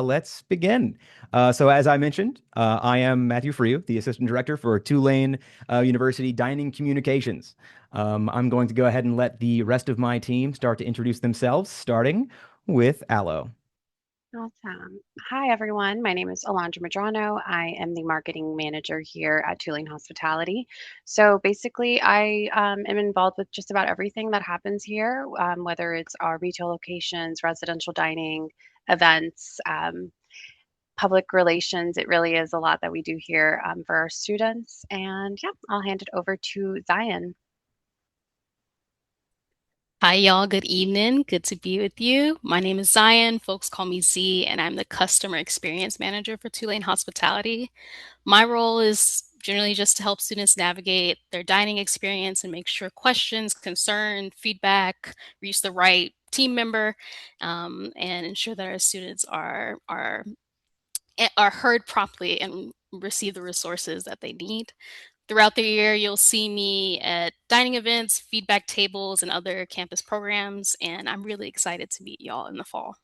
Let's begin. So as I mentioned, I am Matthew Frew, the Assistant Director for Tulane University Dining Communications. I'm going to go ahead and let the rest of my team start to introduce themselves, starting with Aloe. Awesome. Hi, everyone. My name is Alondra Madrano. I am the marketing manager here at Tulane Hospitality. So basically, I am involved with just about everything that happens here, whether it's our retail locations, residential dining, events, public relations. It really is a lot that we do here for our students. And yeah, I'll hand it over to Zion. Hi, y'all. Good evening. Good to be with you. My name is Zion. Folks call me Z, and I'm the customer experience manager for Tulane Hospitality. My role is generally just to help students navigate their dining experience and make sure questions, concern, feedback reach the right team member, and ensure that our students are heard promptly and receive the resources that they need. Throughout the year, you'll see me at dining events, feedback tables, and other campus programs, and I'm really excited to meet y'all in the fall.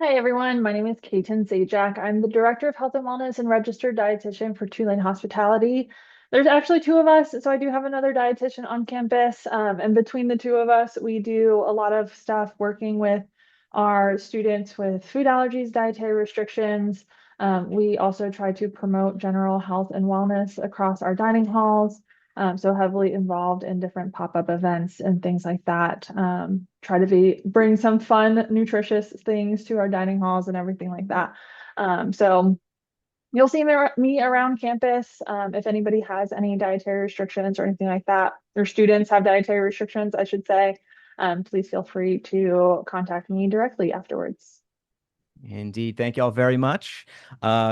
Hi, everyone. My name is Kaiten Zajac. I'm the Director of Health and Wellness and Registered Dietitian for Tulane Hospitality. There's actually two of us, so I do have another dietitian on campus. And between the two of us, we do a lot of stuff working with our students with food allergies, dietary restrictions. We also try to promote general health and wellness across our dining halls. So heavily involved in different pop-up events and things like that. Try to bring some fun, nutritious things to our dining halls and everything like that. So you'll see me around campus. If anybody has any dietary restrictions or anything like that, or students have dietary restrictions, I should say, please feel free to contact me directly afterwards. Indeed. Thank y'all very much.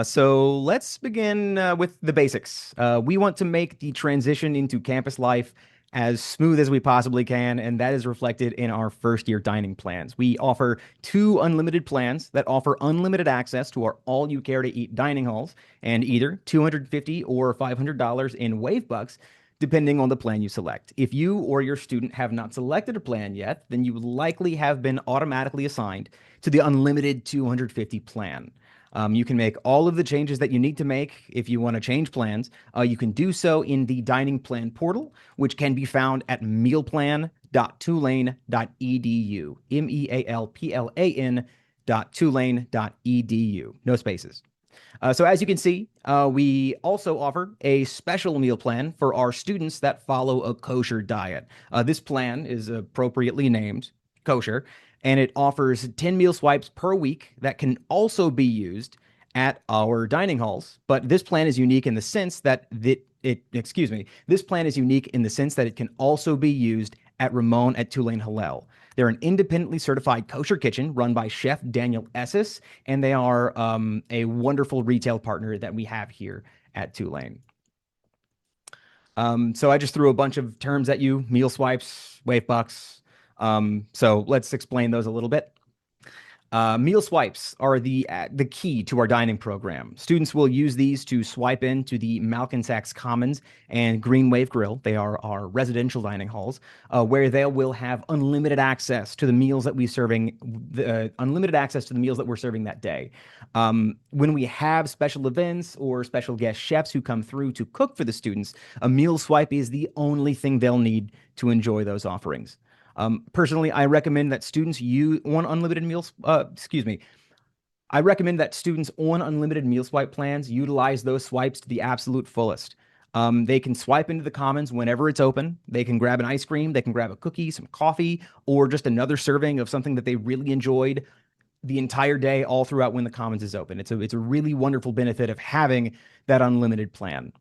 So let's begin with the basics. We want to make the transition into campus life as smooth as we possibly can, and that is reflected in our first year dining plans. We offer two unlimited plans that offer unlimited access to our all you care to eat dining halls and either $250 or $500 in wave bucks depending on the plan you select. If you or your student have not selected a plan yet, then you likely have been automatically assigned to the unlimited 250 plan. You can make all of the changes that you need to make if you want to change plans. You can do so in the dining plan portal, which can be found at mealplan.tulane.edu. mealplan.tulane.edu. No spaces. So as you can see, we also offer a special meal plan for our students that follow a kosher diet. This plan is appropriately named kosher, and it offers 10 meal swipes per week that can also be used at our dining halls. But this plan is unique in the sense that this plan is unique in the sense that it can also be used at Ramon at Tulane Hillel. They're an independently certified kosher kitchen run by Chef Daniel Esses, and they are a wonderful retail partner that we have here at Tulane. So I just threw a bunch of terms at you: meal swipes, wave bucks. So let's explain those a little bit. Meal swipes are the key to our dining program. Students will use these to swipe into the Malkin-Sachs Commons and Green Wave Grill. They are our residential dining halls, where they will have unlimited access to the meals that we're serving that day. When we have special events or special guest chefs who come through to cook for the students, a meal swipe is the only thing they'll need to enjoy those offerings. Personally, I recommend that students use on unlimited meals. I recommend that students on unlimited meal swipe plans utilize those swipes to the absolute fullest. They can swipe into the Commons whenever it's open. They can grab an ice cream, they can grab a cookie, some coffee, or just another serving of something that they really enjoyed the entire day, all throughout when the Commons is open. It's a really wonderful benefit of having that unlimited plan.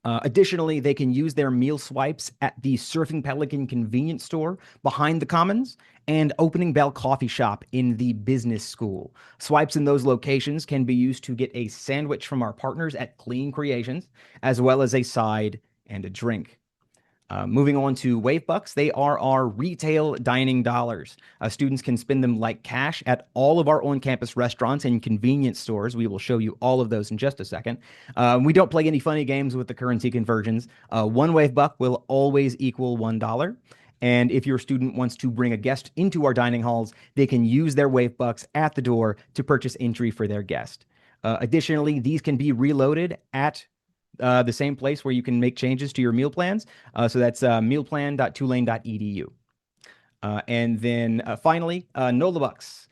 Additionally, they can use their meal swipes at the Surfing Pelican convenience store behind the Commons and Opening Bell Coffee Shop in the business school. Swipes in those locations can be used to get a sandwich from our partners at Clean Creations, as well as a side and a drink. Moving on to Wave Bucks, they are our retail dining dollars. Students can spend them like cash at all of our on-campus restaurants and convenience stores. We will show you all of those in just a second. We don't play any funny games with the currency conversions. One Wave Buck will always equal $1. And if your student wants to bring a guest into our dining halls, they can use their wave bucks at the door to purchase entry for their guest. Additionally, these can be reloaded at the same place where you can make changes to your meal plans. So that's mealplan.tulane.edu. And then finally, NOLA Bucks.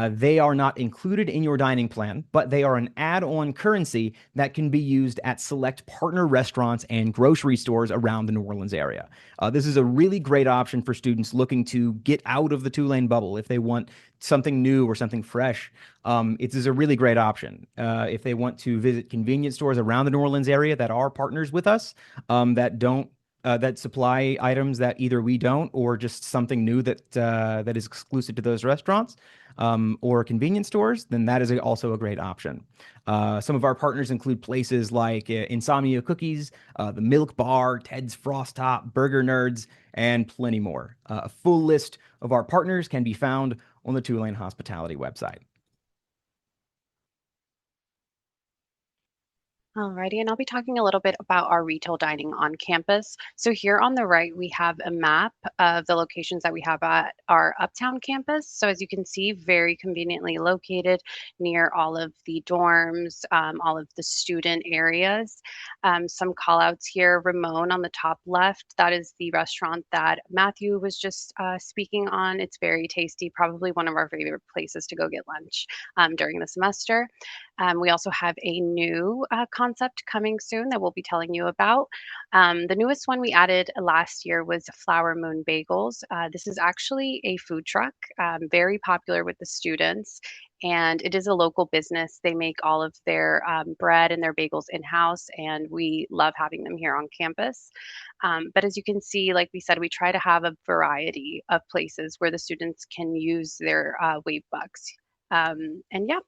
They are not included in your dining plan, but they are an add-on currency that can be used at select partner restaurants and grocery stores around the New Orleans area. This is a really great option for students looking to get out of the Tulane bubble if they want something new or something fresh. It is a really great option. If they want to visit convenience stores around the New Orleans area that are partners with us, that supply items that either we don't, or just something new that is exclusive to those restaurants, or convenience stores, then that is also a great option. Some of our partners include places like Insomnia Cookies, the Milk Bar, Ted's Frost Top, Burger Nerds, and plenty more. A full list of our partners can be found on the Tulane Hospitality website. Alrighty, and I'll be talking a little bit about our retail dining on campus. So here on the right, we have a map of the locations that we have at our Uptown campus. So as you can see, very conveniently located near all of the dorms, all of the student areas. Some call outs here, Ramon on the top left, that is the restaurant that Matthew was just speaking on. It's very tasty, probably one of our favorite places to go get lunch during the semester. We also have a new concept coming soon that we'll be telling you about. The newest one we added last year was Flower Moon Bagels. This is actually a food truck, very popular with the students, and it is a local business. They make all of their bread and their bagels in-house, and we love having them here on campus. But as you can see, like we said, we try to have a variety of places where the students can use their wave bucks. And yeah,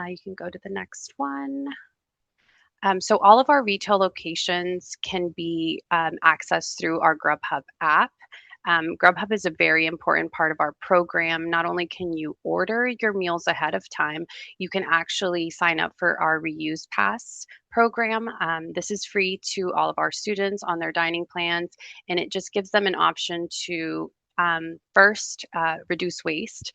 you can go to the next one. So all of our retail locations can be accessed through our Grubhub app. Grubhub is a very important part of our program. Not only can you order your meals ahead of time, you can actually sign up for our Reuse Pass program. This is free to all of our students on their dining plans, and it just gives them an option to first, reduce waste.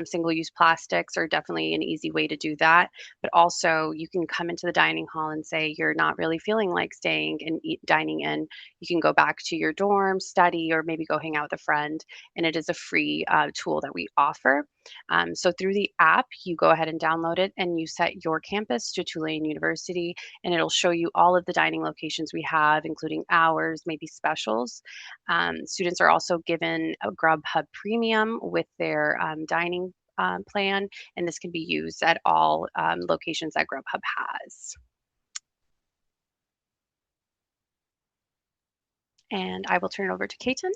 Single-use plastics are definitely an easy way to do that. But also, you can come into the dining hall and say you're not really feeling like staying and dining in. You can go back to your dorm, study, or maybe go hang out with a friend. And it is a free tool that we offer. So through the app, you go ahead and download it, and you set your campus to Tulane University, and it'll show you all of the dining locations we have, including hours, maybe specials. Students are also given a Grubhub Premium with their dining plan, and this can be used at all locations that Grubhub has. And I will turn it over to Kaiten.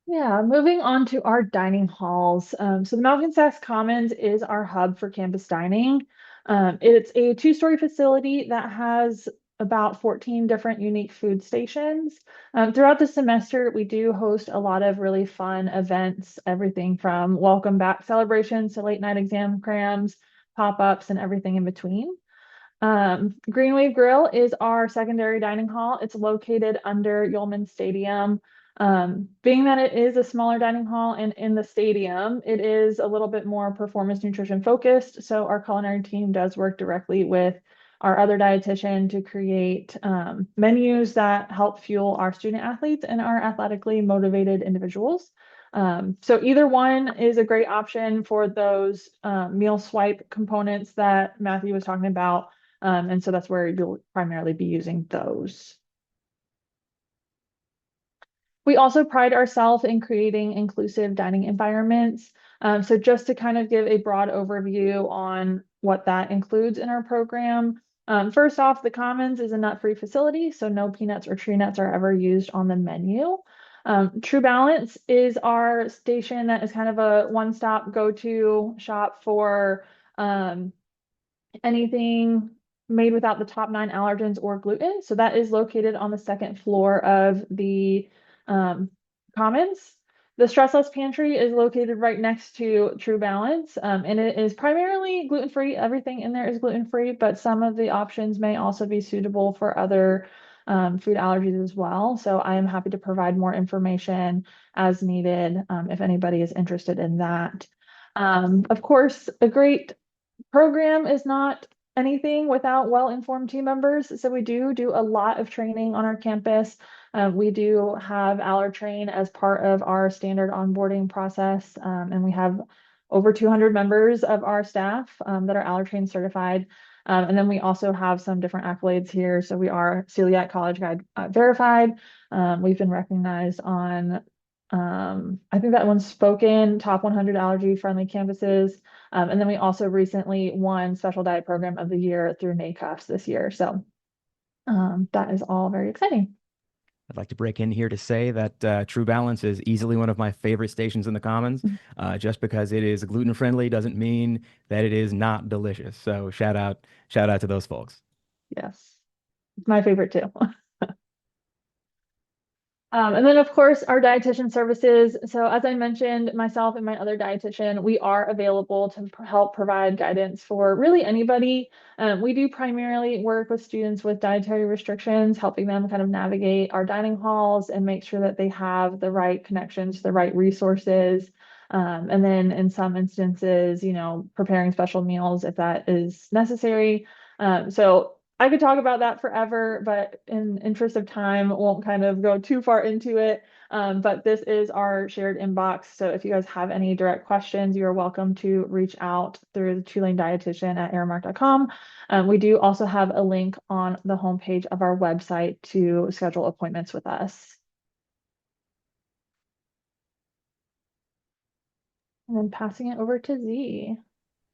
Yeah, moving on to our dining halls. So the Malkin Sachs Commons is our hub for campus dining. It's a two-story facility that has about 14 different unique food stations. Throughout the semester, we do host a lot of really fun events, everything from welcome back celebrations to late night exam crams, pop-ups, and everything in between. Green Wave Grill is our secondary dining hall. It's located under Yulman Stadium. Being that it is a smaller dining hall and in the stadium, it is a little bit more performance nutrition focused. So our culinary team does work directly with our other dietitian to create menus that help fuel our student athletes and our athletically motivated individuals. So either one is a great option for those meal swipe components that Matthew was talking about. And so that's where you'll primarily be using those. We also pride ourselves in creating inclusive dining environments. So just to kind of give a broad overview on what that includes in our program. First off, the Commons is a nut-free facility, so no peanuts or tree nuts are ever used on the menu. True Balance is our station that is kind of a one-stop go-to shop for anything made without the top 9 allergens or gluten. So that is located on the second floor of the Commons. The Stressless Pantry is located right next to True Balance, and it is primarily gluten-free. Everything in there is gluten-free, but some of the options may also be suitable for other food allergies as well. So I am happy to provide more information as needed if anybody is interested in that. Of course, a great program is not anything without well-informed team members. So we do a lot of training on our campus. We do have AllerTrain as part of our standard onboarding process, and we have over 200 members of our staff that are AllerTrain certified. And then we also have some different accolades here. So we are Celiac College Guide verified. We've been recognized on, I think that one's Spoken, top 100 allergy-friendly campuses. And then we also recently won Special Diet Program of the Year through NACUFS this year. So that is all very exciting. I'd like to break in here to say that True Balance is easily one of my favorite stations in the Commons. Just because it is gluten friendly doesn't mean that it is not delicious. So shout out to those folks. Yes, it's my favorite too. And then, of course, our dietitian services. So, as I mentioned, myself and my other dietitian, we are available to help provide guidance for really anybody. We do primarily work with students with dietary restrictions, helping them kind of navigate our dining halls and make sure that they have the right connections, the right resources. And then, in some instances, preparing special meals if that is necessary. So, I could talk about that forever, but in interest of time, won't kind of go too far into it. But this is our shared inbox. So if you guys have any direct questions, you are welcome to reach out through the Tulane dietitian at aramark.com. We do also have a link on the homepage of our website to schedule appointments with us. And then passing it over to Z.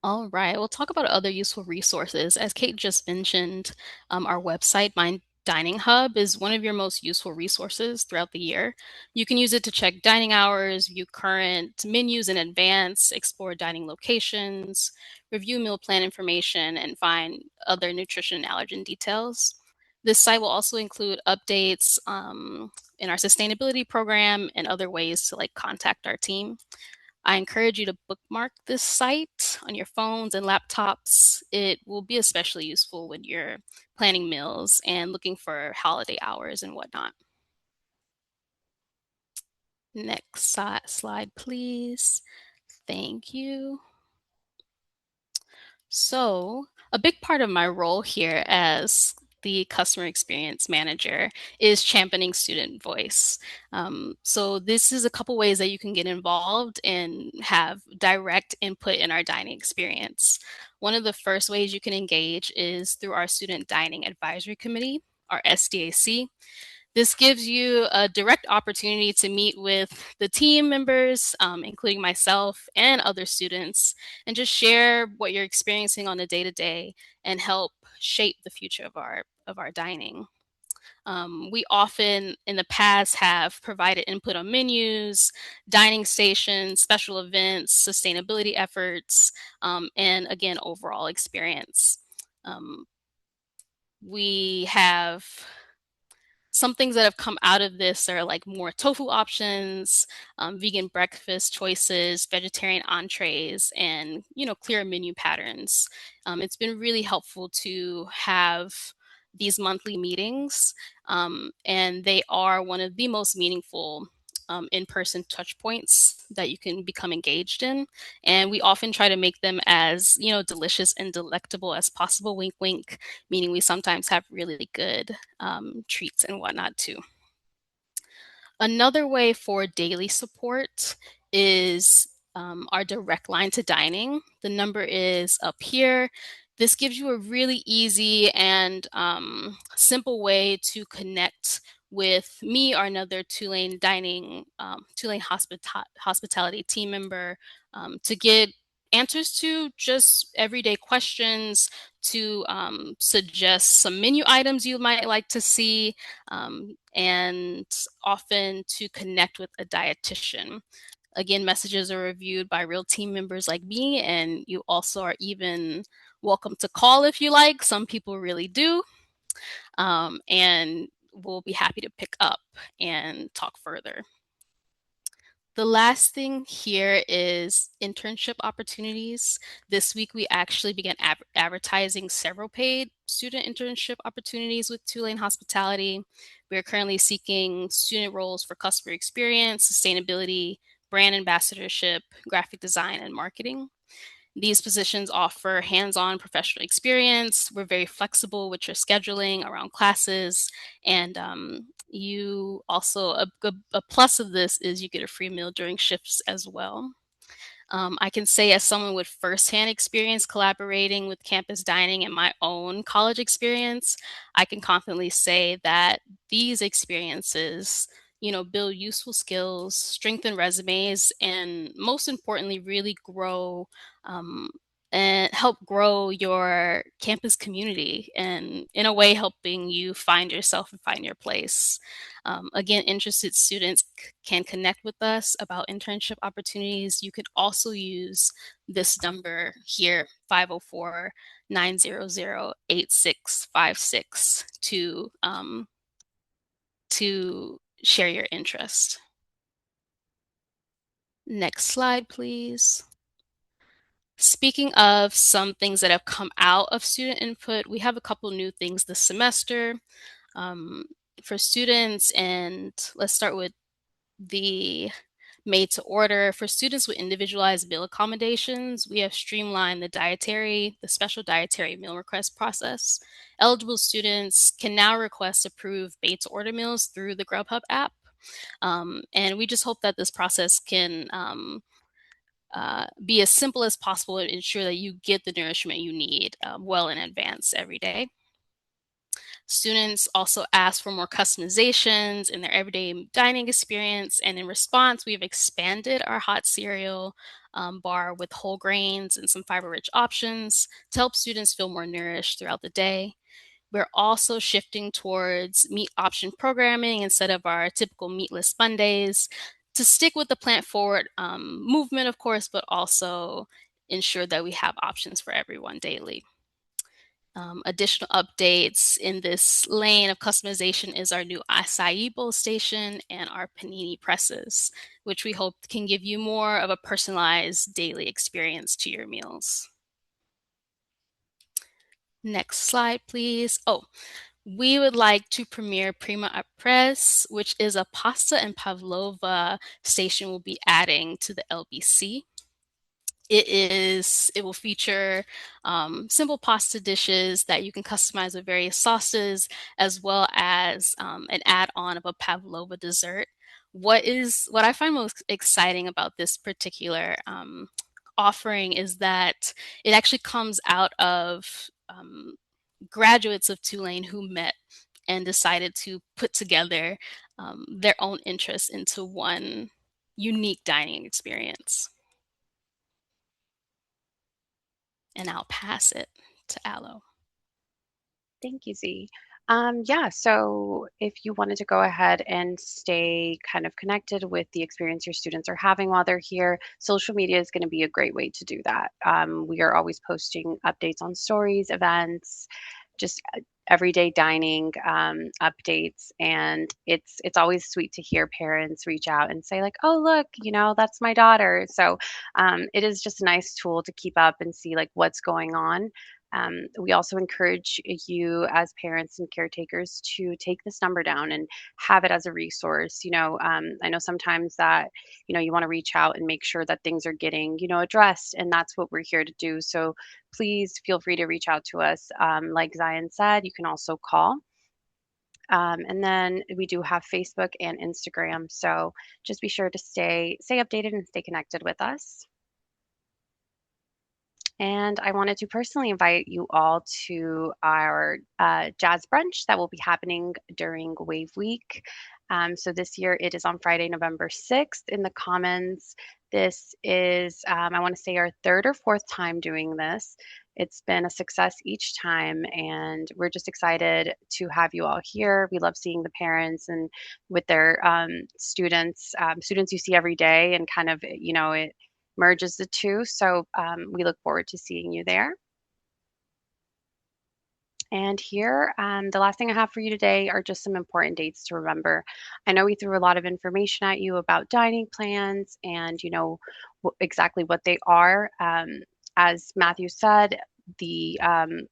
All right, we'll talk about other useful resources. As Kate just mentioned, our website, My Dining Hub, is one of your most useful resources throughout the year. You can use it to check dining hours, view current menus in advance, explore dining locations, review meal plan information, and find other nutrition and allergen details. This site will also include updates in our sustainability program and other ways to contact our team. I encourage you to bookmark this site on your phones and laptops. It will be especially useful when you're planning meals and looking for holiday hours and whatnot. Next slide, please. Thank you. So, a big part of my role here as the customer experience manager is championing student voice. So this is a couple ways that you can get involved and have direct input in our dining experience. One of the first ways you can engage is through our Student Dining Advisory Committee, our SDAC. This gives you a direct opportunity to meet with the team members, including myself and other students, and just share what you're experiencing on a day-to-day and help shape the future of our dining. We often in the past have provided input on menus, dining stations, special events, sustainability efforts, and again, overall experience. We have some things that have come out of this are more tofu options, vegan breakfast choices, vegetarian entrees, and clear menu patterns. It's been really helpful to have these monthly meetings, and they are one of the most meaningful in-person touch points that you can become engaged in. And we often try to make them as delicious and delectable as possible. Wink, wink. Meaning we sometimes have really good treats and whatnot too. Another way for daily support is our direct line to dining. The number is up here. This gives you a really easy and simple way to connect with me or another Tulane Hospitality team member to get answers to just everyday questions, to suggest some menu items you might like to see, and often to connect with a dietitian. Again, messages are reviewed by real team members like me, and you also are even welcome to call if you like. Some people really do, and we'll be happy to pick up and talk further. The last thing here is internship opportunities. This week, we actually began advertising several paid student internship opportunities with Tulane Hospitality. We are currently seeking student roles for customer experience, sustainability, brand ambassadorship, graphic design, and marketing. These positions offer hands-on professional experience. We're very flexible with your scheduling around classes, and you also a plus of this is you get a free meal during shifts as well. I can say, as someone with firsthand experience collaborating with campus dining in my own college experience, I can confidently say that these experiences, build useful skills, strengthen resumes, and most importantly, really grow um, and help grow your campus community, and in a way, helping you find yourself and find your place. Again, interested students can connect with us about internship opportunities. You could also use this number here, 504-900-8656, to share your interest. Next slide, please. Speaking of some things that have come out of student input, we have a couple new things this semester for students, and let's start with the made to order. For students with individualized meal accommodations, we have streamlined the special dietary meal request process. Eligible students can now request approved made to order meals through the Grubhub app. And we just hope that this process can be as simple as possible and ensure that you get the nourishment you need well in advance every day. Students also ask for more customizations in their everyday dining experience, and in response, we have expanded our hot cereal bar with whole grains and some fiber-rich options to help students feel more nourished throughout the day. We're also shifting towards meat option programming instead of our typical meatless Mondays to stick with the plant-forward movement, of course, but also ensure that we have options for everyone daily. Additional updates in this lane of customization is our new acai bowl station and our panini presses, which we hope can give you more of a personalized daily experience to your meals. Next slide, please. Oh, we would like to premiere Prima at Press, which is a pasta and pavlova station we'll be adding to the LBC. It will feature simple pasta dishes that you can customize with various sauces, as well as an add-on of a pavlova dessert. What I find most exciting about this particular offering is that it actually comes out of graduates of Tulane who met and decided to put together their own interests into one unique dining experience. And I'll pass it to Aloe. Thank you, Z. Yeah, so if you wanted to go ahead and stay kind of connected with the experience your students are having while they're here, social media is going to be a great way to do that. We are always posting updates on stories, events, just everyday dining updates, and it's always sweet to hear parents reach out and say like, "Oh, look, that's my daughter." So it is just a nice tool to keep up and see like what's going on. We also encourage you as parents and caretakers to take this number down and have it as a resource. I know sometimes that, you want to reach out and make sure that things are getting, addressed, and that's what we're here to do. So please feel free to reach out to us. Like Zion said, you can also call. And then we do have Facebook and Instagram. So just be sure to stay updated and stay connected with us. And I wanted to personally invite you all to our jazz brunch that will be happening during Wave Week. So this year it is on Friday, November 6th in the Commons. This is, I want to say, our third or fourth time doing this. It's been a success each time, and we're just excited to have you all here. We love seeing the parents and with their students you see every day, and kind of, it merges the two. So we look forward to seeing you there. And here, the last thing I have for you today are just some important dates to remember. I know we threw a lot of information at you about dining plans and, exactly what they are. As Matthew said, the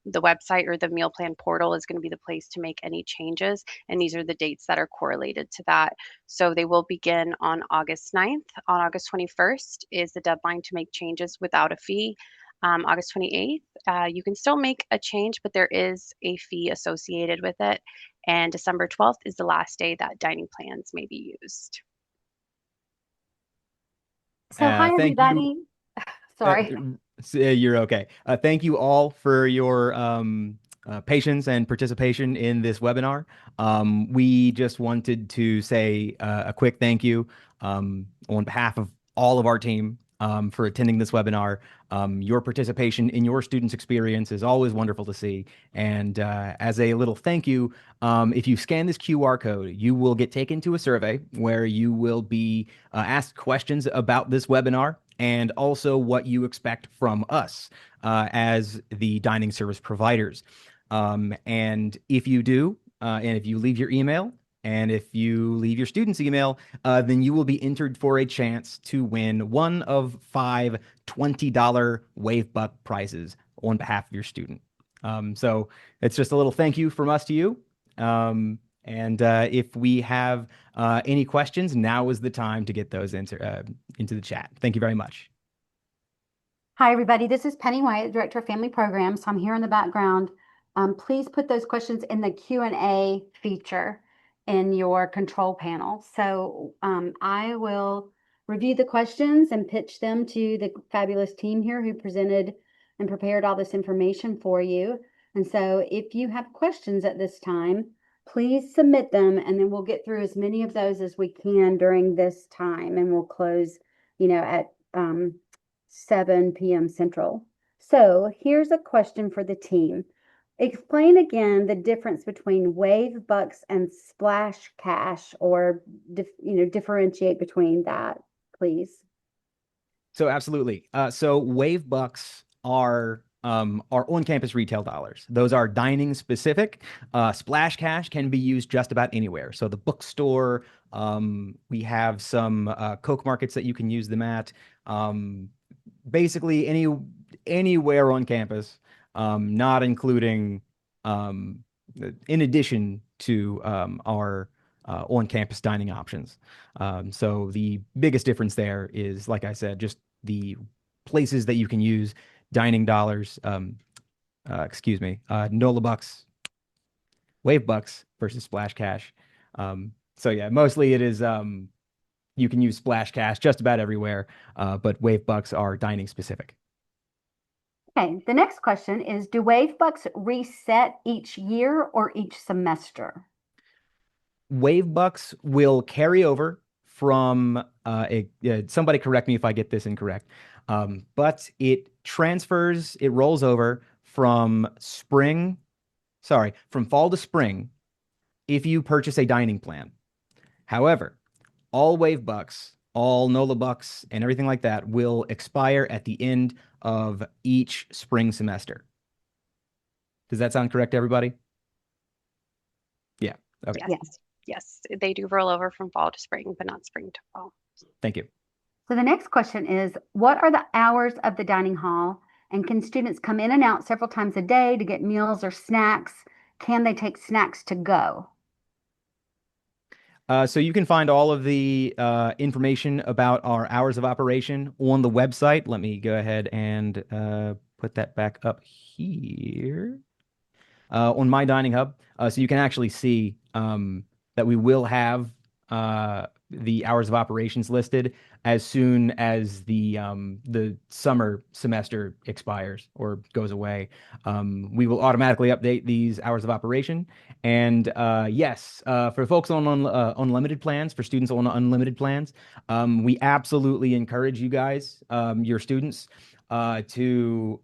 website or the meal plan portal is going to be the place to make any changes, and these are the dates that are correlated to that. So they will begin on August 9th. On August 21st is the deadline to make changes without a fee. August 28th, you can still make a change, but there is a fee associated with it. And December 12th is the last day that dining plans may be used. So hi Thank you. everybody. Sorry. You're okay. Thank you all for your patience and participation in this webinar. We just wanted to say a quick thank you on behalf of all of our team for attending this webinar. Your participation in your students' experience is always wonderful to see. And as a little thank you, if you scan this QR code, you will get taken to a survey where you will be asked questions about this webinar and also what you expect from us as the dining service providers. And if you do, and if you leave your email, and if you leave your student's email, then you will be entered for a chance to win one of 5 $20 Wave Buck prizes on behalf of your student. So it's just a little thank you from us to you. And if we have any questions, now is the time to get those into the chat. Thank you very much. Hi everybody. This is Penny White, Director of Family Programs. I'm here in the background. Please put those questions in the Q&A feature in your control panel. So I will review the questions and pitch them to the fabulous team here who presented and prepared all this information for you. And so if you have questions at this time, please submit them, and then we'll get through as many of those as we can during this time, and we'll close, at 7 p.m. Central. So here's a question for the team. Explain again the difference between Wave Bucks and Splash Cash, or differentiate between that, please. So absolutely. So Wave Bucks are on-campus retail dollars. Those are dining specific. Splash Cash can be used just about anywhere. So the bookstore, we have some Coke markets that you can use them at. Basically anywhere on campus, not including in addition to our on-campus dining options. So the biggest difference there is, like I said, just the places that you can use dining dollars, NOLA bucks, Wave Bucks versus Splash Cash. So yeah, mostly it is you can use Splash Cash just about everywhere, but Wave Bucks are dining specific. Okay, the next question is, do Wave Bucks reset each year or each semester? Wave Bucks will carry over from somebody correct me if I get this incorrect, but it rolls over from fall to spring if you purchase a dining plan. However, all Wave Bucks, all NOLA Bucks, and everything like that will expire at the end of each spring semester. Does that sound correct to everybody? Yeah. Okay. Yes. Yes, they do roll over from fall to spring, but not spring to fall. Thank you. So the next question is, what are the hours of the dining hall? And can students come in and out several times a day to get meals or snacks? Can they take snacks to go? So you can find all of the information about our hours of operation on the website. Let me go ahead and put that back up here on My Dining Hub. So you can actually see that we will have the hours of operations listed as soon as the summer semester expires or goes away. We will automatically update these hours of operation. And yes, for folks on unlimited plans, for students on unlimited plans, we absolutely encourage you guys, your students, to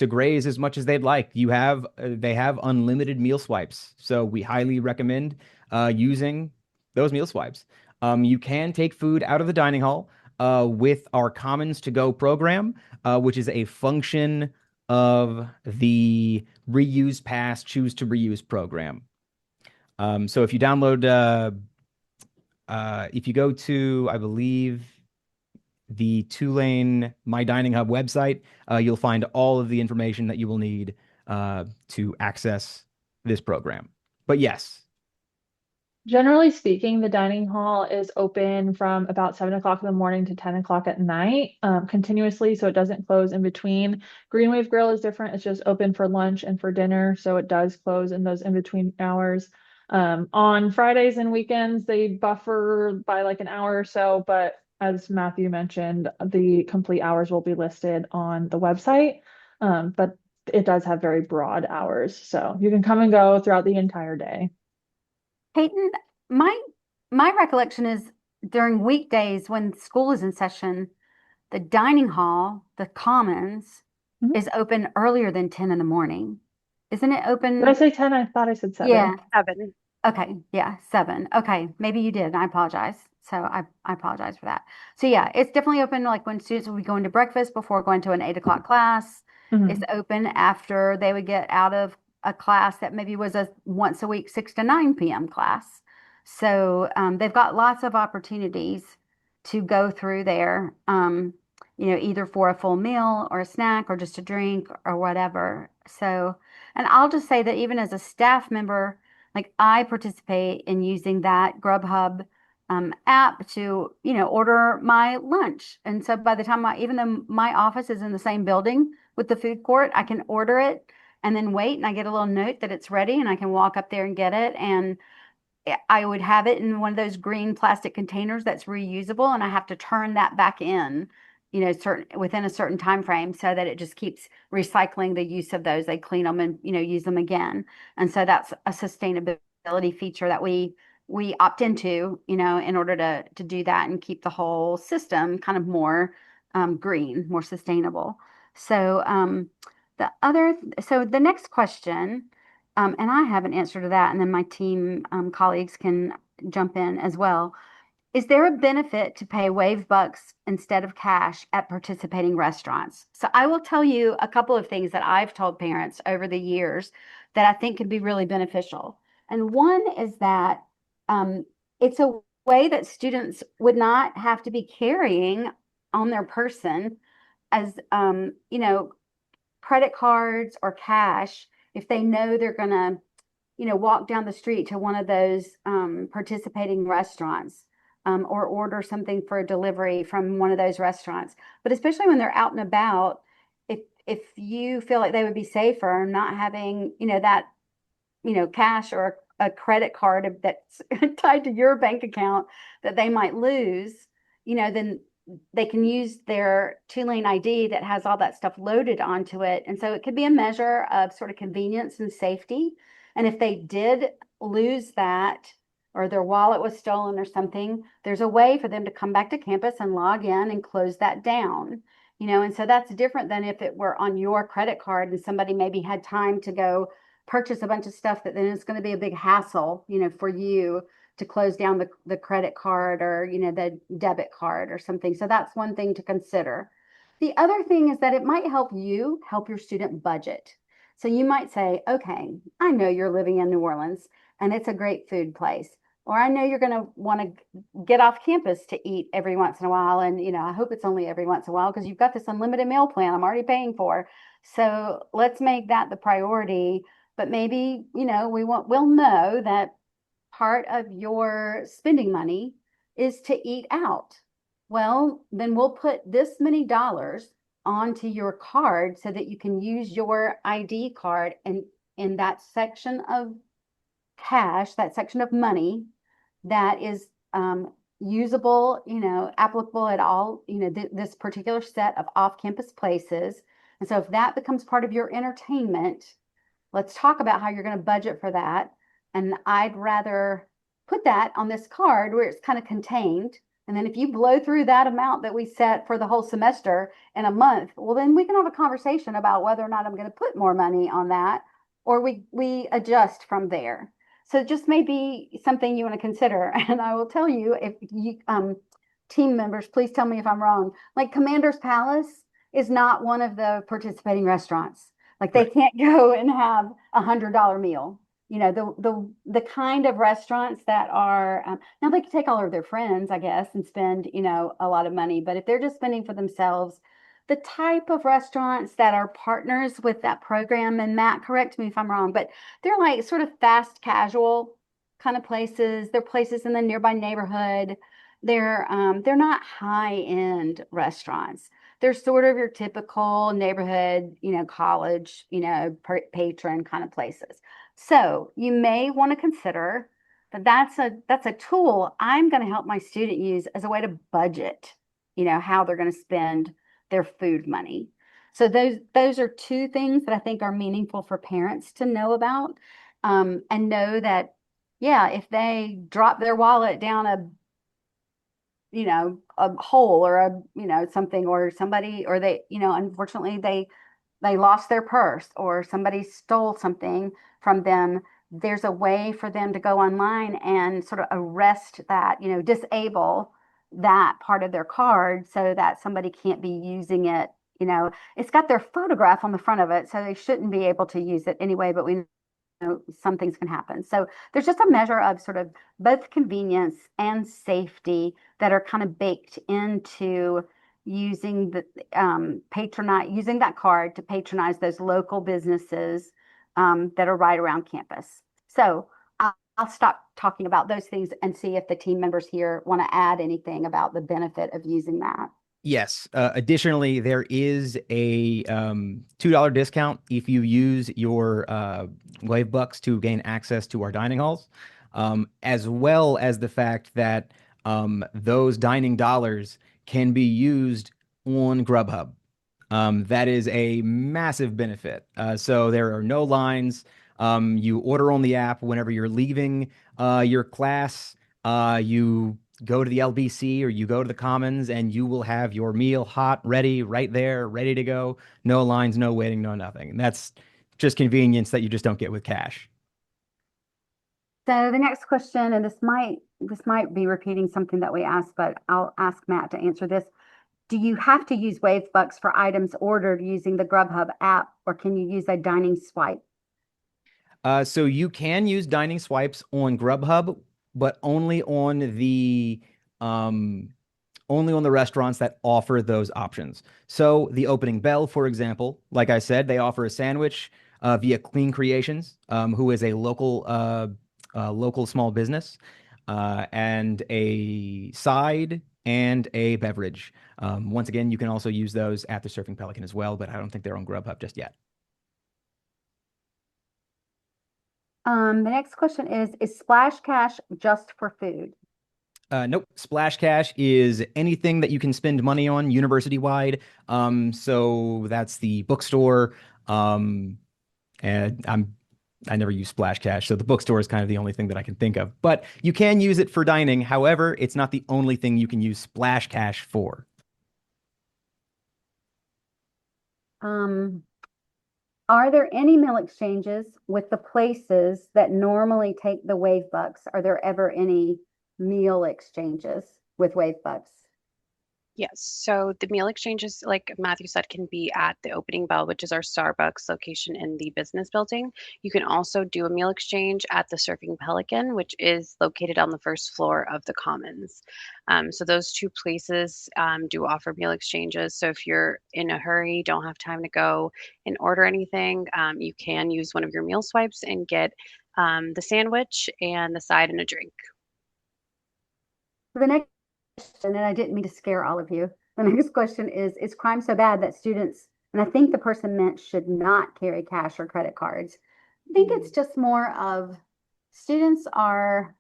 graze as much as they'd like. They have unlimited meal swipes, so we highly recommend using those meal swipes. You can take food out of the dining hall with our Commons to Go program, which is a function of the Reuse Pass Choose to Reuse program. So if you download, if you go to, I believe the Tulane My Dining Hub website, you'll find all of the information that you will need to access this program. But yes. Generally speaking, the dining hall is open from about 7 o'clock in the morning to 10 o'clock at night, continuously, so it doesn't close in between. Green Wave Grill is different. It's just open for lunch and for dinner, so it does close in those in-between hours. On Fridays and weekends, they buffer by like an hour or so, but as Matthew mentioned, the complete hours will be listed on the website. But it does have very broad hours, so you can come and go throughout the entire day. Peyton, my my recollection is during weekdays when school is in session, the dining hall, the commons, Mhm. is open earlier than 10 in the morning. Isn't it Did I open? say 10? I thought I said 7. Yeah. 7. Okay. Yeah. 7. Okay. Maybe you did. I apologize. So I apologize for that. So yeah, it's definitely open like when students will be going to breakfast before going to an 8 o'clock class. It's Mhm. open after they would get out of a class that maybe was a once a week 6 to 9 p.m. class. So they've got lots of opportunities to go through there, either for a full meal or a snack or just a drink or whatever. So, and I'll just say that even as a staff member, like I participate in using that Grubhub app to, order my lunch. And so by the time even though my office is in the same building with the food court, I can order it and then wait and I get a little note that it's ready and I can walk up there and get it. And I would have it in one of those green plastic containers that's reusable, and I have to turn that back in, certain within a certain time frame so that it just keeps recycling the use of those. They clean them and, use them again. And so that's a sustainability feature that we opt into, in order to do that and keep the whole system kind of more green, more sustainable. So so the next question, and I have an answer to that, and then my team colleagues can jump in as well. Is there a benefit to pay wave bucks instead of cash at participating restaurants? So I will tell you a couple of things that I've told parents over the years that I think could be really beneficial. And one is that it's a way that students would not have to be carrying on their person as credit cards or cash if they know they're going to, walk down the street to one of those participating restaurants, or order something for a delivery from one of those restaurants. But especially when they're out and about, if you feel like they would be safer not having, that, cash or a credit card that's tied to your bank account that they might lose, then they can use their Tulane ID that has all that stuff loaded onto it. And so it could be a measure of sort of convenience and safety. And if they did lose that or their wallet was stolen or something, there's a way for them to come back to campus and log in and close that down. And so that's different than if it were on your credit card and somebody maybe had time to go purchase a bunch of stuff that then it's going to be a big hassle, for you to close down the credit card or, the debit card or something. So that's one thing to consider. The other thing is that it might help you help your student budget. So you might say, okay, I know you're living in New Orleans and it's a great food place. Or I know you're going to want to get off campus to eat every once in a while. And, I hope it's only every once in a while because you've got this unlimited meal plan I'm already paying for. So let's make that the priority. But maybe, we'll know that part of your spending money is to eat out. Well, then we'll put this many dollars onto your card so that you can use your ID card and in that section of cash, that section of money that is usable, applicable at all, this particular set of off-campus places. And so if that becomes part of your entertainment, let's talk about how you're going to budget for that. And I'd rather put that on this card where it's kind of contained. And then if you blow through that amount that we set for the whole semester in a month, well, then we can have a conversation about whether or not I'm going to put more money on that, or we adjust from there. So just maybe something you want to consider. And I will tell you, if you team members, please tell me if I'm wrong. Like Commander's Palace is not one of the participating restaurants. Like they can't go and have $100 meal. the kind of restaurants that are now they can take all of their friends, I guess, and spend, a lot of money. But if they're just spending for themselves, the type of restaurants that are partners with that program, and Matt, correct me if I'm wrong, but they're like sort of fast casual kind of places. They're places in the nearby neighborhood. They're not high-end restaurants. They're sort of your typical neighborhood, college, patron kind of places. So you may want to consider that that's a tool I'm going to help my student use as a way to budget, how they're going to spend their food money. So those are two things that I think are meaningful for parents to know about, and know that, yeah, if they drop their wallet down a hole or something, or somebody, or they, unfortunately they lost their purse or somebody stole something from them, there's a way for them to go online and sort of arrest that, disable that part of their card so that somebody can't be using it. It's got their photograph on the front of it, so they shouldn't be able to use it anyway, but we some things can happen. So there's just a measure of sort of both convenience and safety that are kind of baked into using using that card to patronize those local businesses that are right around campus. So I'll stop talking about those things and see if the team members here want to add anything about the benefit of using that. Yes. Additionally, there is a $2 discount if you use your Wave Bucks to gain access to our dining halls, as well as the fact that those dining dollars can be used on Grubhub. That is a massive benefit. So there are no lines. You order on the app whenever you're leaving your class. You go to the LBC or you go to the Commons, and you will have your meal hot, ready, right there, ready to go. No lines, no waiting, no nothing. And that's just convenience that you just don't get with cash. So the next question, and this might be repeating something that we asked, but I'll ask Matt to answer this. Do you have to use Wave Bucks for items ordered using the Grubhub app, or can you use a dining swipe? So you can use dining swipes on Grubhub, but um, only on the restaurants that offer those options. So the Opening Bell, for example, like I said, they offer a sandwich via Clean Creations, who is a local small business, and a side and a beverage. Once again, you can also use those at the Surfing Pelican as well, but I don't think they're on Grubhub just yet. The next question is Splash Cash just for food? Nope. Splash Cash is anything that you can spend money on university wide. So that's the bookstore. And I never use Splash Cash, so the bookstore is kind of the only thing that I can think of. But you can use it for dining. However, it's not the only thing you can use Splash Cash for. Are there any meal exchanges with the places that normally take the Wave Bucks? Are there ever any meal exchanges with Wave Bucks? Yes, so the meal exchanges, like Matthew said, can be at the Opening Bell, which is our Starbucks location in the business building. You can also do a meal exchange at the Surfing Pelican, which is located on the first floor of the Commons. So those two places do offer meal exchanges. So if you're in a hurry, don't have time to go and order anything, you can use one of your meal swipes and get the sandwich and the side and a drink. The next question, and I didn't mean to scare all of you. The next question is crime so bad that students, and I think the person meant should not carry cash or credit cards? I think it's just more of students are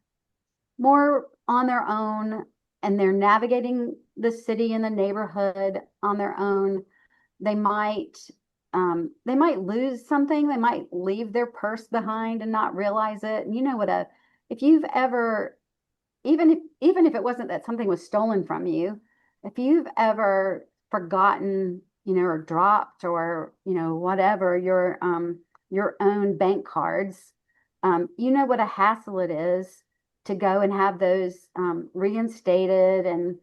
more on their own, and they're navigating the city and the neighborhood on their own. They might lose something. They might leave their purse behind and not realize it. And you know what if you've ever, even if it wasn't that something was stolen from you, if you've ever forgotten, or dropped, or whatever, your own bank cards, you know what a hassle it is to go and have those reinstated and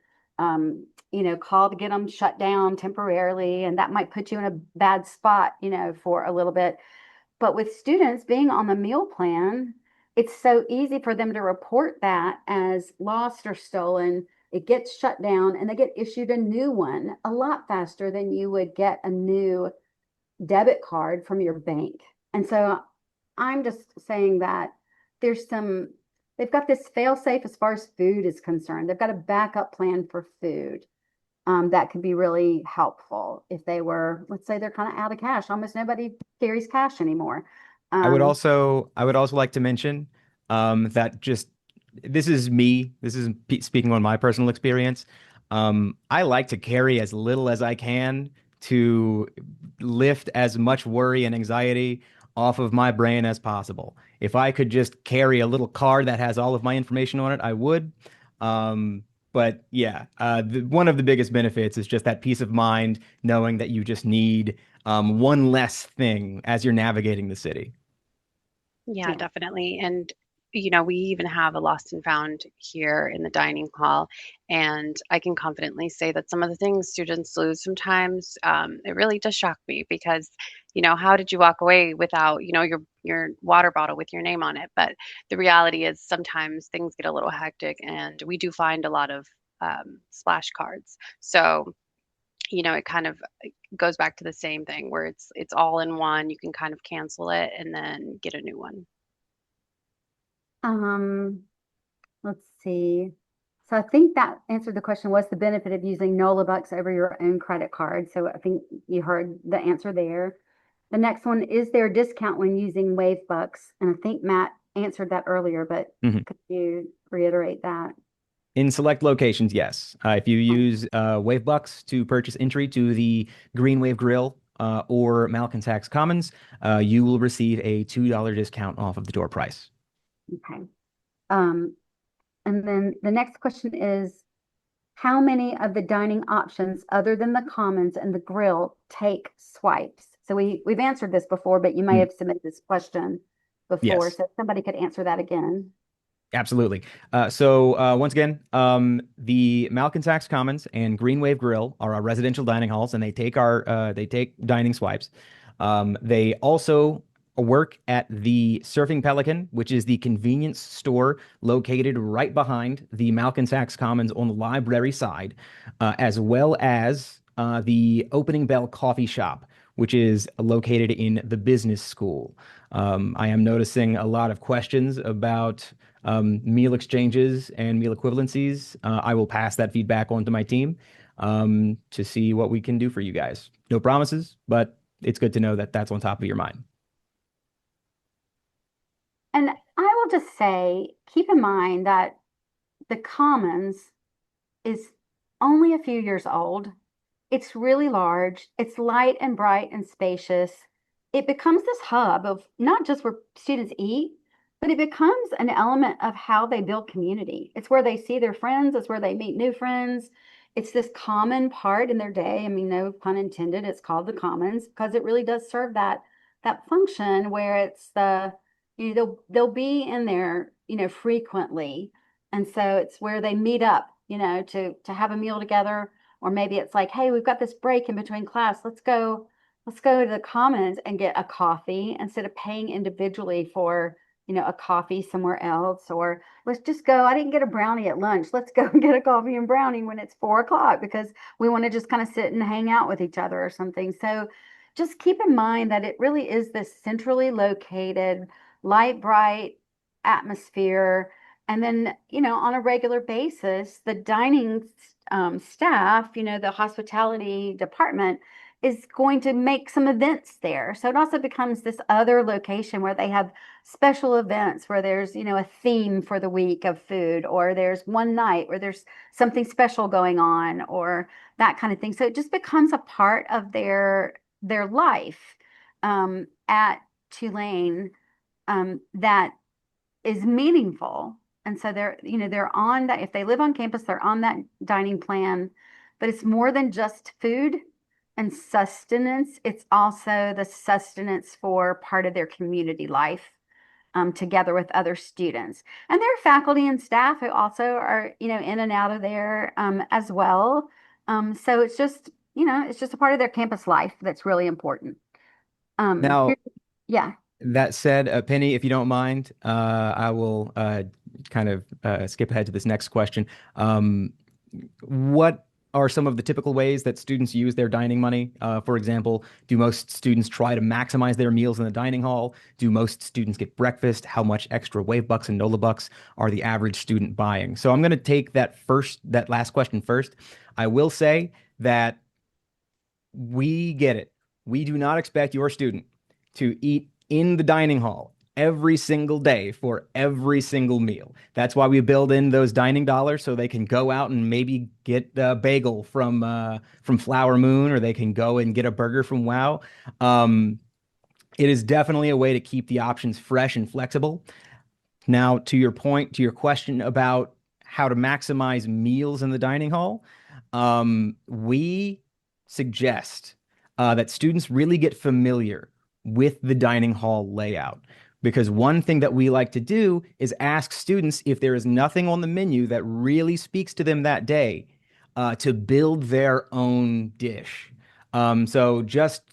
call to get them shut down temporarily, and that might put you in a bad spot, for a little bit. But with students being on the meal plan, it's so easy for them to report that as lost or stolen. It gets shut down and they get issued a new one a lot faster than you would get a new debit card from your bank. And so I'm just saying that there's they've got this fail safe as far as food is concerned. They've got a backup plan for food. That could be really helpful if they were, let's say they're kind of out of cash. Almost nobody carries cash anymore. Um, I would also like to mention that just this is me. This is speaking on my personal experience. I like to carry as little as I can to lift as much worry and anxiety off of my brain as possible. If I could just carry a little card that has all of my information on it, I would. But yeah, one of the biggest benefits is just that peace of mind, knowing that you just need one less thing as you're navigating the city. Yeah, yeah. definitely. And, we even have a lost and found here in the dining hall. And I can confidently say that some of the things students lose sometimes, it really does shock me because, how did you walk away without, your water bottle with your name on it? But the reality is sometimes things get a little hectic and we do find a lot of splash cards. So, it kind of goes back to the same thing where it's all in one. You can kind of cancel it and then get a new one. Um, let's see. So I think that answered the question, what's the benefit of using NOLA bucks over your own credit card? So I think you heard the answer there. The next one, is there a discount when using Wave Bucks? And I think Matt answered that earlier, but Mhm. could you reiterate that? In select locations, yes. If you use Wave Bucks to purchase entry to the Green Wave Grill or Malcontacts Commons, you will receive a $2 discount off of the door price. Okay. Um, and then the next question is, how many of the dining options other than the commons and the grill take swipes? So we've answered this before, but you may Mm, have submitted this question before, yes. so somebody could answer that again. Absolutely. So once again, the Malcontacts Commons and Green Wave Grill are our residential dining halls, and they take dining swipes. They also work at the Surfing Pelican, which is the convenience store located right behind the Malcontacts Commons on the library side, as well as the Opening Bell Coffee Shop, which is located in the business school. I am noticing a lot of questions about meal exchanges and meal equivalencies. I will pass that feedback on to my team to see what we can do for you guys. No promises, but it's good to know that that's on top of your mind. And I will just say, keep in mind that the commons is only a few years old. It's really large. It's light and bright and spacious. It becomes this hub of not just where students eat, but it becomes an element of how they build community. It's where they see their friends, it's where they meet new friends. It's this common part in their day. I mean, no pun intended, it's called the commons because it really does serve that function where it's they'll be in there, frequently. And so it's where they meet up, to have a meal together, or maybe it's like, hey, we've got this break in between class. Let's go to the commons and get a coffee instead of paying individually for, a coffee somewhere else. Or let's just go. I didn't get a brownie at lunch. Let's go and get a coffee and brownie when it's 4 o'clock because we want to just kind of sit and hang out with each other or something. So just keep in mind that it really is this centrally located, light, bright atmosphere. And then, on a regular basis, the dining staff, the hospitality department is going to make some events there. So it also becomes this other location where they have special events where there's, a theme for the week of food, or there's one night where there's something special going on, or that kind of thing. So it just becomes a part of their life at Tulane that is meaningful. And so they're on that. If they live on campus, they're on that dining plan. But it's more than just food and sustenance. It's also the sustenance for part of their community life, together with other students. And there are faculty and staff who also are, in and out of there, as well. So it's just a part of their campus life that's really important. Now, Yeah. That said, Penny, if you don't mind, I will kind of skip ahead to this next question. What are some of the typical ways that students use their dining money? For example, do most students try to maximize their meals in the dining hall? Do most students get breakfast? How much extra Wave Bucks and NOLA Bucks are the average student buying? So I'm going to take that last question first. I will say that we get it. We do not expect your student to eat in the dining hall every single day for every single meal. That's why we build in those dining dollars so they can go out and maybe get a bagel from Flower Moon, or they can go and get a burger from Wow. Um, it is definitely a way to keep the options fresh and flexible. Now, to your point, to your question about how to maximize meals in the dining hall, we suggest that students really get familiar with the dining hall layout. Because one thing that we like to do is ask students if there is nothing on the menu that really speaks to them that day, to build their own dish. So just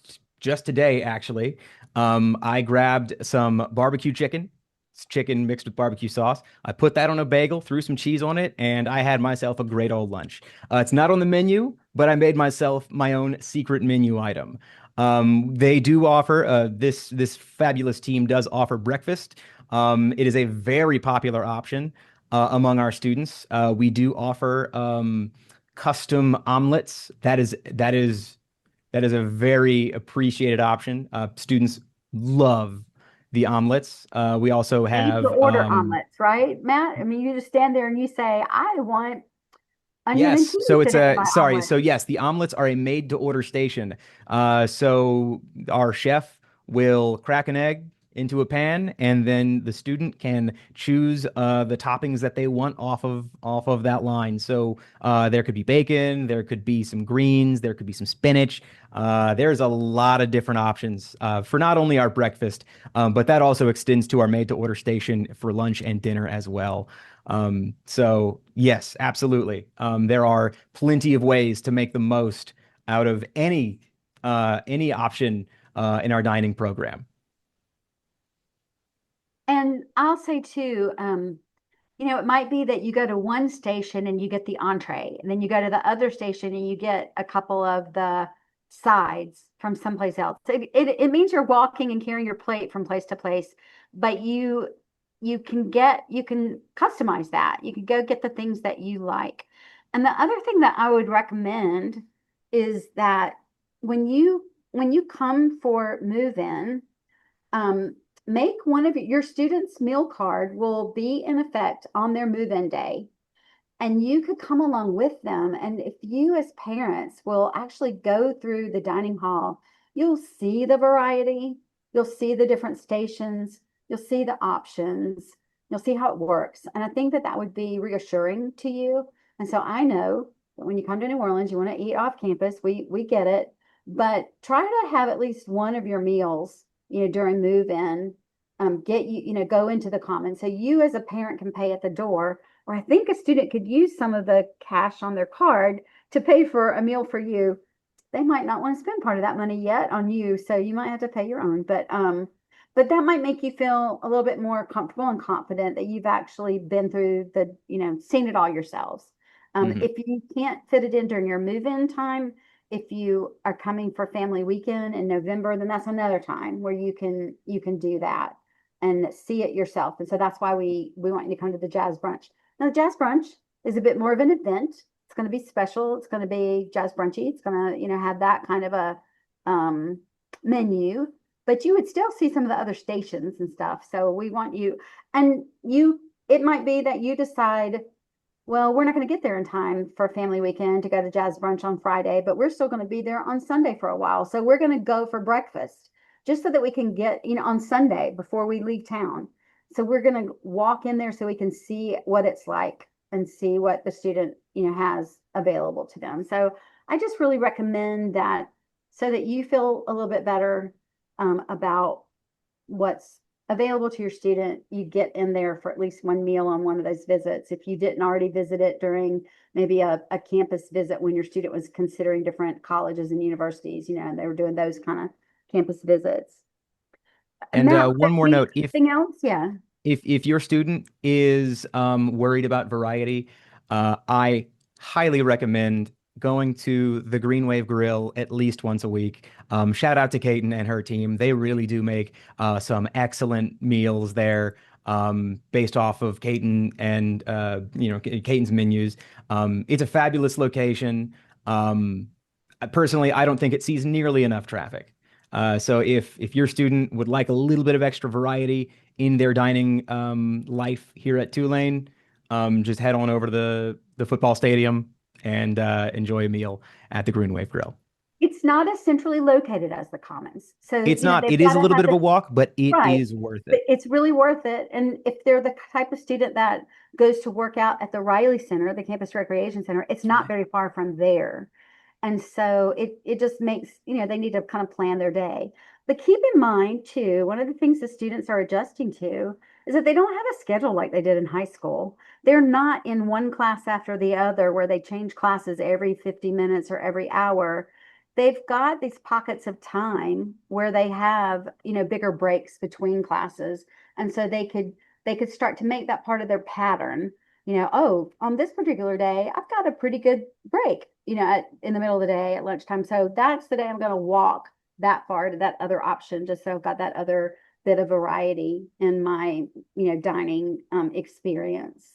today, actually, I grabbed some barbecue chicken. It's chicken mixed with barbecue sauce. I put that on a bagel, threw some cheese on it, and I had myself a great old lunch. It's not on the menu, but I made myself my own secret menu item. They do offer this fabulous team does offer breakfast. It is a very popular option among our students. We do offer custom omelets. That is a very appreciated option. Students love the omelets. We also Made to have order omelets, right, Matt? I mean, you just stand there and you say, I want onion and yes, cheese so it's in a my sorry. omelet. So yes, the omelets are a made to order station. So our chef will crack an egg into a pan, and then the student can choose the toppings that they want off of that line. So there could be bacon, there could be some greens, there could be some spinach. There's a lot of different options for not only our breakfast, but that also extends to our made to order station for lunch and dinner as well. So yes, absolutely. There are plenty of ways to make the most out of any option in our dining program. And I'll say too, it might be that you go to one station and you get the entree, and then you go to the other station and you get a couple of the sides from someplace else. It means you're walking and carrying your plate from place to place, but you can customize that. You can go get the things that you like. And the other thing that I would recommend is that when you come for move in, um, make one of your students' meal card will be in effect on their move-in day, and you could come along with them. And if you, as parents, will actually go through the dining hall, you'll see the variety, you'll see the different stations, you'll see the options, you'll see how it works. And I think that that would be reassuring to you. And so I know that when you come to New Orleans, you want to eat off campus. We get it, but try to have at least one of your meals, during move in, get go into the commons. So you as a parent can pay at the door, or I think a student could use some of the cash on their card to pay for a meal for you. They might not want to spend part of that money yet on you, so you might have to pay your own. But that might make you feel a little bit more comfortable and confident that you've actually been through seen it all yourselves. Mhm. If you can't fit it in during your move-in time, if you are coming for family weekend in November, then that's another time where you can do that and see it yourself. And so that's why we want you to come to the jazz brunch. Now, the jazz brunch is a bit more of an event. It's going to be special. It's going to be jazz brunchy. It's going to, have that kind of a menu, but you would still see some of the other stations and stuff. So we want you, and it might be that you decide, well, we're not going to get there in time for family weekend to go to jazz brunch on Friday, but we're still going to be there on Sunday for a while. So we're going to go for breakfast just so that we can get, on Sunday before we leave town. So we're going to walk in there so we can see what it's like and see what the student, has available to them. So I just really recommend that so that you feel a little bit better about what's available to your student. You get in there for at least one meal on one of those visits. If you didn't already visit it during maybe a campus visit when your student was considering different colleges and universities, and they were doing those kind of campus visits. And Matt, one more note, anything else? Yeah. if your student is worried about variety, I highly recommend going to the Green Wave Grill at least once a week. Shout out to Kaiten and her team. They really do make some excellent meals there, based off of Kaiten and Kaiten's menus. It's a fabulous location. Personally, I don't think it sees nearly enough traffic. So if your student would like a little bit of extra variety in their dining life here at Tulane, just head on over to the football stadium and enjoy a meal at the Green Wave Grill. It's not as centrally located as the Commons. So, It's not, they've it got is a to little have bit of a the walk, but it right. is worth But it. it's really worth it. And if they're the type of student that goes to work out at the Riley Center, the Campus Recreation Center, it's not very far from there. And so it just makes, they need to kind of plan their day. But keep in mind too, one of the things the students are adjusting to is that they don't have a schedule like they did in high school. They're not in one class after the other where they change classes every 50 minutes or every hour. They've got these pockets of time where they have, bigger breaks between classes. And so they could start to make that part of their pattern. Oh, on this particular day, I've got a pretty good break, in the middle of the day at lunchtime. So that's the day I'm going to walk that far to that other option, just so I've got that other bit of variety in my, dining experience.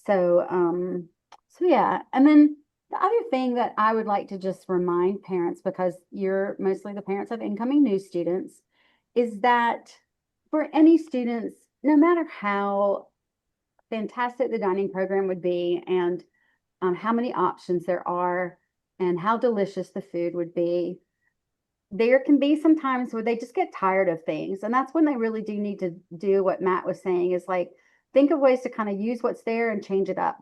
So yeah. And then the other thing that I would like to just remind parents, because you're mostly the parents of incoming new students, is that for any students, no matter how fantastic the dining program would be and how many options there are and how delicious the food would be, there can be some times where they just get tired of things. And that's when they really do need to do what Matt was saying, is like think of ways to kind of use what's there and change it up,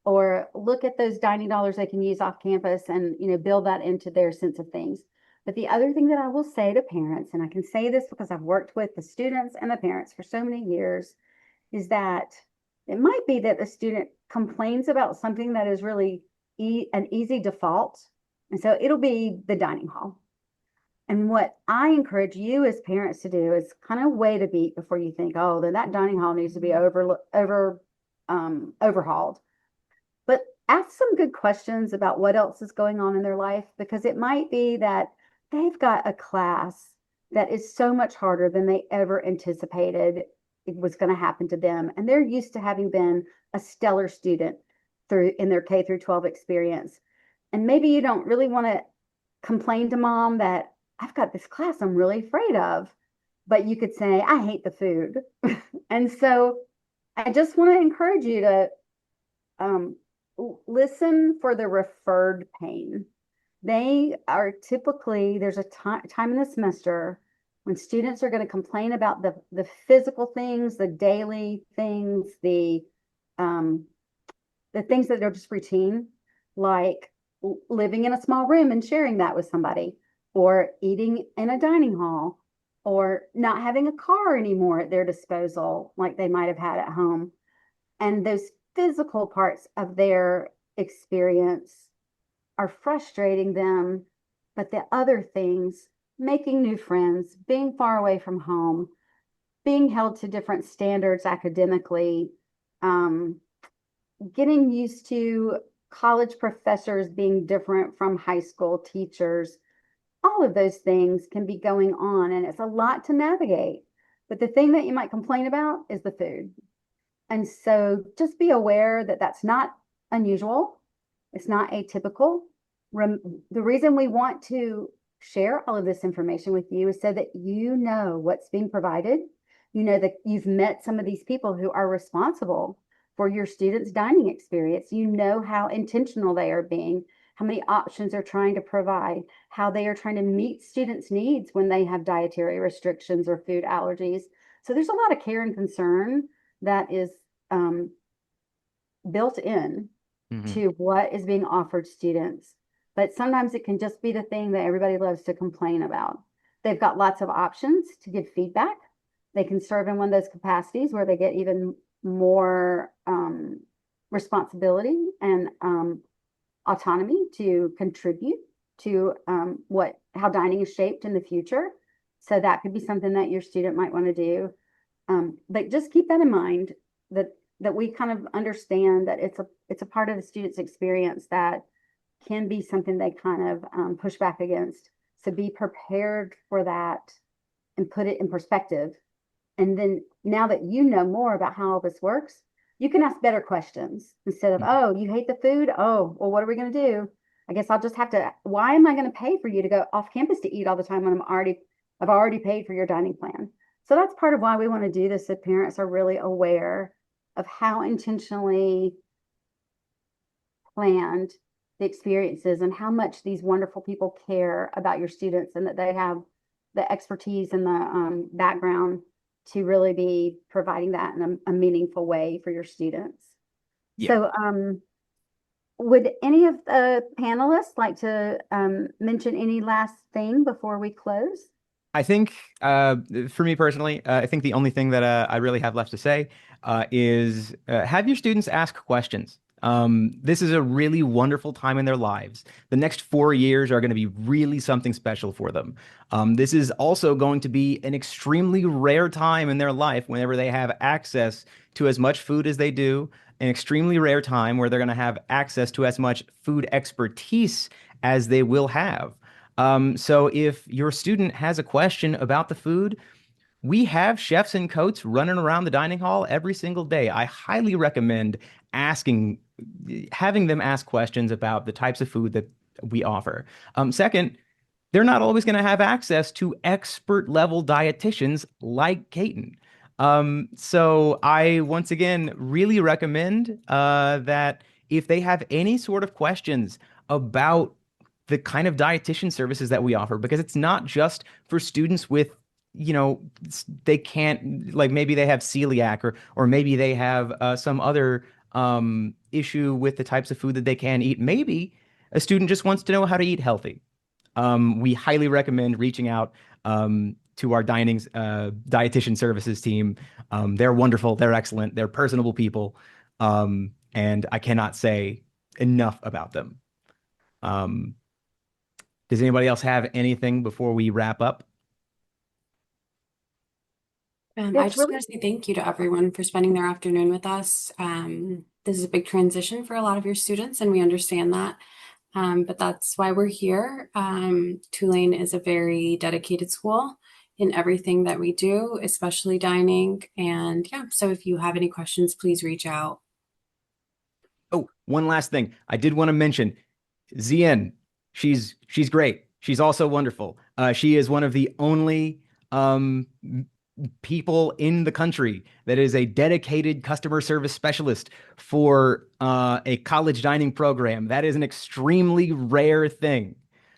or look at those dining dollars they can use off campus and build that into their sense of things. But the other thing that I will say to parents, and I can say this because I've worked with the students and the parents for so many years, is that it might be that the student complains about something that is really an easy default. And so it'll be the dining hall. And what I encourage you as parents to do is kind of wait a beat before you think, oh, then that dining hall needs to be overhauled. But ask some good questions about what else is going on in their life, because it might be that they've got a class that is so much harder than they ever anticipated it was going to happen to them. And they're used to having been a stellar student in their K through 12 experience. And maybe you don't really want to complain to mom that I've got this class I'm really afraid of, but you could say, I hate the food. And so I just want to encourage you to listen for the referred pain. They are typically, there's a time in the semester when students are going to complain about the physical things, the daily things, the things that are just routine, like living in a small room and sharing that with somebody, or eating in a dining hall, or not having a car anymore at their disposal like they might have had at home. And those physical parts of their experience are frustrating them, but the other things, making new friends, being far away from home, being held to different standards academically, getting used to college professors being different from high school teachers, all of those things can be going on, and it's a lot to navigate. But the thing that you might complain about is the food. And so just be aware that that's not unusual. It's not atypical. The reason we want to share all of this information with you is so that you know what's being provided. You know that you've met some of these people who are responsible for your students' dining experience. You know how intentional they are being, how many options they're trying to provide, how they are trying to meet students' needs when they have dietary restrictions or food allergies. So there's a lot of care and concern that is built in to what is being offered students. But sometimes it can just be the thing that everybody loves to complain about. They've got lots of options to give feedback. They can serve in one of those capacities where they get even more responsibility and autonomy to contribute to how dining is shaped in the future. So that could be something that your student might want to do. But just keep that in mind that we kind of understand that it's a part of the student's experience that can be something they kind of push back against. So be prepared for that and put it in perspective. And then now that you know more about how all this works, you can ask better questions instead of, oh, you hate the food? Oh, well, what are we going to do? I guess I'll just have to, why am I going to pay for you to go off campus to eat all the time when I've already paid for your dining plan? So that's part of why we want to do this. That parents are really aware of how intentionally planned the experiences and how much these wonderful people care about your students and that they have the expertise and the background to really be providing that in a meaningful way for your students. Yeah. So would any of the panelists like to mention any last thing before we close? I think for me personally, I think the only thing that I really have left to say is have your students ask questions. This is a really wonderful time in their lives. The next 4 years are going to be really something special for them. This is also going to be an extremely rare time in their life whenever they have access to as much food as they do, an extremely rare time where they're going to have access to as much food expertise as they will have. So if your student has a question about the food, we have chefs in coats running around the dining hall every single day. I highly recommend having them ask questions about the types of food that we offer. Second, they're not always going to have access to expert level dietitians like Caton. So I once again really recommend that if they have any sort of questions about the kind of dietitian services that we offer, because it's not just for students with, they can't, like maybe they have celiac or maybe they have some other issue with the types of food that they can eat. Maybe a student just wants to know how to eat healthy. We highly recommend reaching out to our dietitian services team. They're wonderful. They're excellent. They're personable people. And I cannot say enough about them. Does anybody else have anything before we wrap up? I just want to say thank you to everyone for spending their afternoon with us. This is a big transition for a lot of your students, and we understand that. But that's why we're here. Tulane is a very dedicated school in everything that we do, especially dining. And yeah, so if you have any questions, please reach out. Oh, one last thing. I did want to mention Zien. She's great. She's also wonderful. She is one of the only people in the country that is a dedicated customer service specialist for a college dining program. That is an extremely rare thing.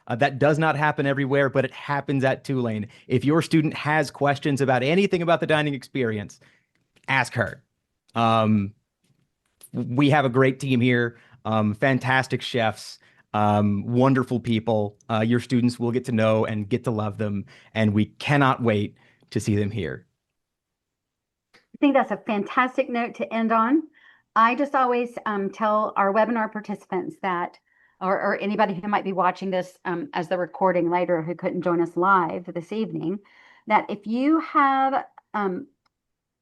That does not happen everywhere, but it happens at Tulane. If your student has questions about anything about the dining experience, ask her. We have a great team here, fantastic chefs, wonderful people. Your students will get to know and get to love them, and we cannot wait to see them here. I think that's a fantastic note to end on. I just always tell our webinar participants that, or anybody who might be watching this as the recording later who couldn't join us live this evening, that if you have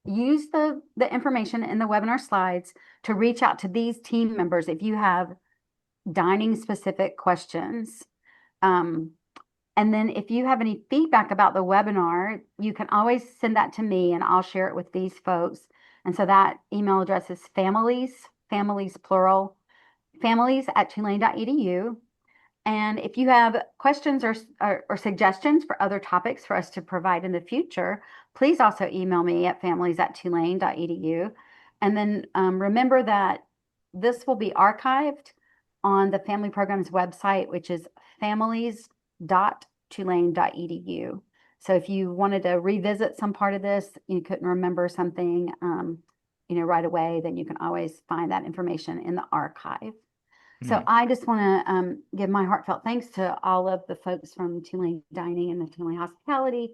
use the information in the webinar slides to reach out to these team members if you have dining specific questions. And then if you have any feedback about the webinar, you can always send that to me and I'll share it with these folks. And so that email address is families plural, families@tulane.edu. And if you have questions or suggestions for other topics for us to provide in the future, please also email me at families@tulane.edu. And then remember that this will be archived on the Family Programs website, which is families.tulane.edu. So if you wanted to revisit some part of this, you couldn't remember something, right away, then you can always find that information in the archive. So I just want to give my heartfelt thanks to all of the folks from Tulane Dining and the Tulane Hospitality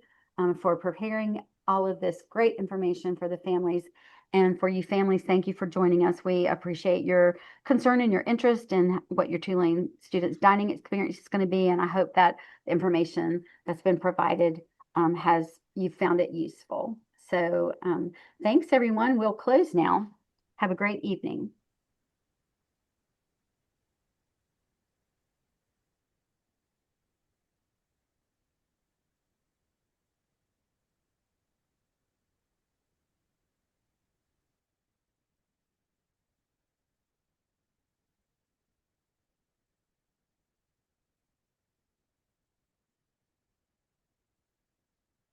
for preparing all of this great information for the families. And for you families, thank you for joining us. We appreciate your concern and your interest in what your Tulane students' dining experience is going to be. And I hope that the information that's been provided you found it useful. So thanks everyone. We'll close now. Have a great evening.